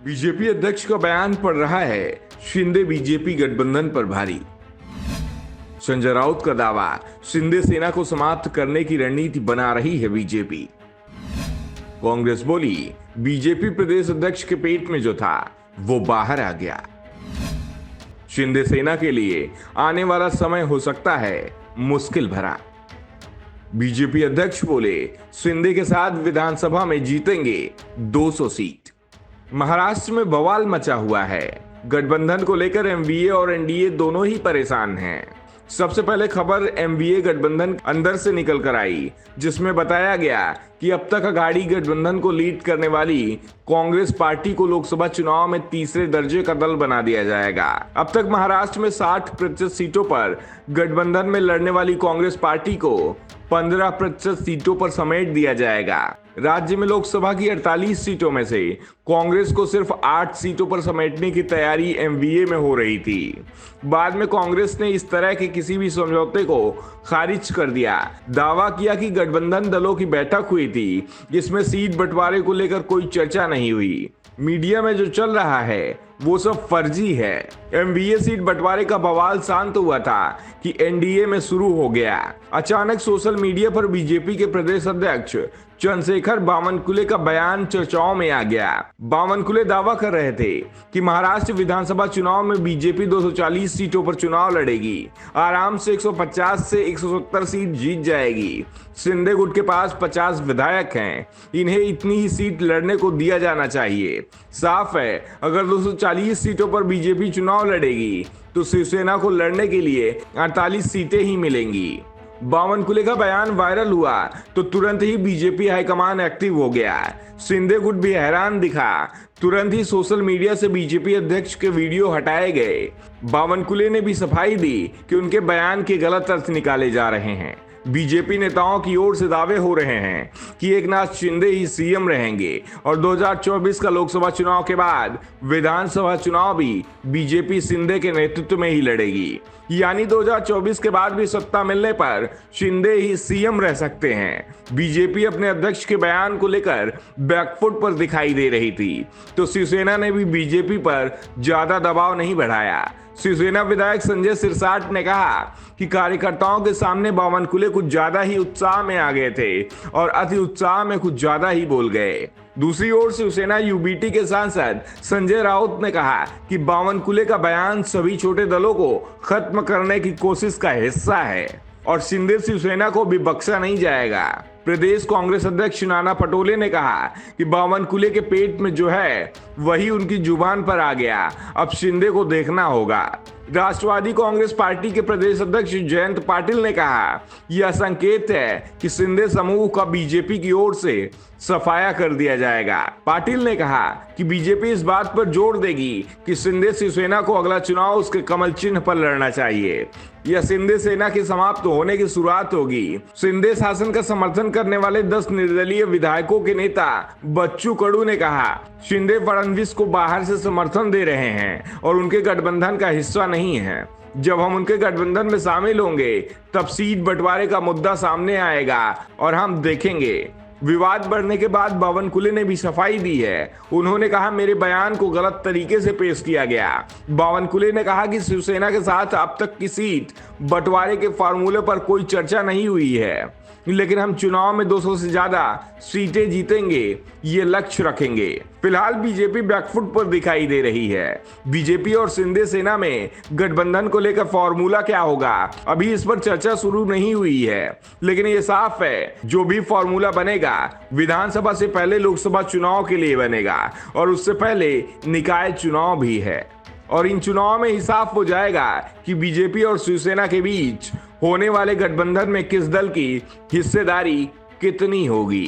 BJP अध्यक्ष का बयान पड़ रहा है शिंदे बीजेपी गठबंधन पर भारी। संजय राउत का दावा, शिंदे सेना को समाप्त करने की रणनीति बना रही है बीजेपी। कांग्रेस बोली, बीजेपी प्रदेश अध्यक्ष के पेट में जो था वो बाहर आ गया। शिंदे सेना के लिए आने वाला समय हो सकता है मुश्किल भरा। बीजेपी अध्यक्ष बोले, शिंदे के साथ विधानसभा में जीतेंगे 200 सीट। महाराष्ट्र में बवाल मचा हुआ है। गठबंधन को लेकर एमवीए और एनडीए दोनों ही परेशान हैं। सबसे पहले खबर एमवीए गठबंधन अंदर से निकल कर आई, जिसमें बताया गया कि अब तक अघाड़ी गठबंधन को लीड करने वाली कांग्रेस पार्टी को लोकसभा चुनाव में तीसरे दर्जे का दल बना दिया जाएगा। अब तक महाराष्ट्र में 60% सीटों पर गठबंधन में लड़ने वाली कांग्रेस पार्टी को 15% सीटों पर समेट दिया जाएगा। राज्य में लोकसभा की 48 सीटों में से कांग्रेस को सिर्फ 8 सीटों पर समेटने की तैयारी एमवीए में हो रही थी। बाद में कांग्रेस ने इस तरह के किसी भी समझौते को खारिज कर दिया। दावा किया कि गठबंधन दलों की बैठक हुई थी, जिसमें सीट बंटवारे को लेकर कोई चर्चा नहीं हुई। मीडिया में जो चल रहा है वो सब फर्जी है। एमवीए सीट बंटवारे का बवाल शांत हुआ था कि एनडीए में शुरू हो गया। अचानक सोशल मीडिया पर बीजेपी के प्रदेश अध्यक्ष चंद्रशेखर बावनकुले का बयान चर्चाओं में आ गया। बावनकुले दावा कर रहे थे कि महाराष्ट्र विधानसभा चुनाव में बीजेपी 240 सीटों पर चुनाव लड़ेगी, आराम से 150 से 170 सीट जीत जाएगी। शिंदे गुट के पास 50 विधायक हैं, इन्हें इतनी ही सीट लड़ने को दिया जाना चाहिए। साफ है, अगर 240 सीटों पर बीजेपी चुनाव लड़ेगी तो शिवसेना को लड़ने के लिए 48 सीटें ही मिलेंगी। बावनकुले का बयान वायरल हुआ तो तुरंत ही बीजेपी हाईकमान एक्टिव हो गया। शिंदे गुट भी हैरान दिखा। तुरंत ही सोशल मीडिया से बीजेपी अध्यक्ष के वीडियो हटाए गए। बावनकुले ने भी सफाई दी कि उनके बयान के गलत अर्थ निकाले जा रहे हैं। बीजेपी नेताओं की ओर से दावे हो रहे हैं कि एकनाथ शिंदे ही सीएम रहेंगे और 2024 का लोकसभा चुनाव के बाद विधानसभा चुनाव भी बीजेपी शिंदे के नेतृत्व में ही लड़ेगी। यानी 2024 के बाद भी सत्ता मिलने पर शिंदे ही सीएम रह सकते हैं। बीजेपी अपने अध्यक्ष के बयान को लेकर बैकफुट पर दिखाई दे रही थी, तो शिवसेना ने भी बीजेपी पर ज्यादा दबाव नहीं बढ़ाया। शिवसेना विधायक संजय सिरसाट ने कहा कि कार्यकर्ताओं के सामने बावनकुले कुछ ज्यादा ही उत्साह में आ गए थे और अति उत्साह में कुछ ज्यादा ही बोल गए। दूसरी ओर शिवसेना यूबीटी के सांसद संजय राउत ने कहा कि बावनकुले का बयान सभी छोटे दलों को खत्म करने की कोशिश का हिस्सा है और शिंदे शिवसेना को भी बख्शा नहीं जाएगा। प्रदेश कांग्रेस अध्यक्ष नाना पटोले ने कहा कि बावनकुले के पेट में जो है वही उनकी जुबान पर आ गया, अब शिंदे को देखना होगा। राष्ट्रवादी कांग्रेस पार्टी के प्रदेश अध्यक्ष जयंत पाटिल ने कहा, यह संकेत है कि शिंदे समूह का बीजेपी की ओर से सफाया कर दिया जाएगा। पाटिल ने कहा कि बीजेपी इस बात पर जोर देगी कि शिंदे शिवसेना को अगला चुनाव उसके कमल चिन्ह पर लड़ना चाहिए। यह शिंदे सेना के समाप्त होने की शुरुआत होगी। शिंदे शासन का समर्थन करने वाले 10 निर्दलीय विधायकों के नेता बच्चू कडू ने कहा, शिंदे फडणवीस को बाहर से समर्थन दे रहे हैं और उनके गठबंधन का हिस्सा नहीं है। जब हम उनके गठबंधन में शामिल होंगे तब सीट बंटवारे का मुद्दा सामने आएगा और हम देखेंगे। विवाद बढ़ने के बाद बावनकुले ने भी सफाई दी है। उन्होंने कहा, मेरे बयान को गलत तरीके से पेश किया गया। बावनकुले ने कहा कि शिवसेना के साथ अब तक की सीट बंटवारे के फार्मूले पर कोई चर्चा नहीं हुई है, लेकिन हम चुनाव में 200 से ज्यादा सीटें जीतेंगे, ये लक्ष्य रखेंगे। फिलहाल बीजेपी बैकफुट पर दिखाई दे रही है। बीजेपी और शिंदे सेना में गठबंधन को लेकर फॉर्मूला क्या होगा, अभी इस पर चर्चा शुरू नहीं हुई है, लेकिन ये साफ है जो भी फॉर्मूला बनेगा विधानसभा से पहले लोकसभा चुनाव के लिए बनेगा और उससे पहले निकाय चुनाव भी है। और इन चुनाव में ही साफ हो जाएगा कि बीजेपी और शिवसेना के बीच होने वाले गठबंधन में किस दल की हिस्सेदारी कितनी होगी।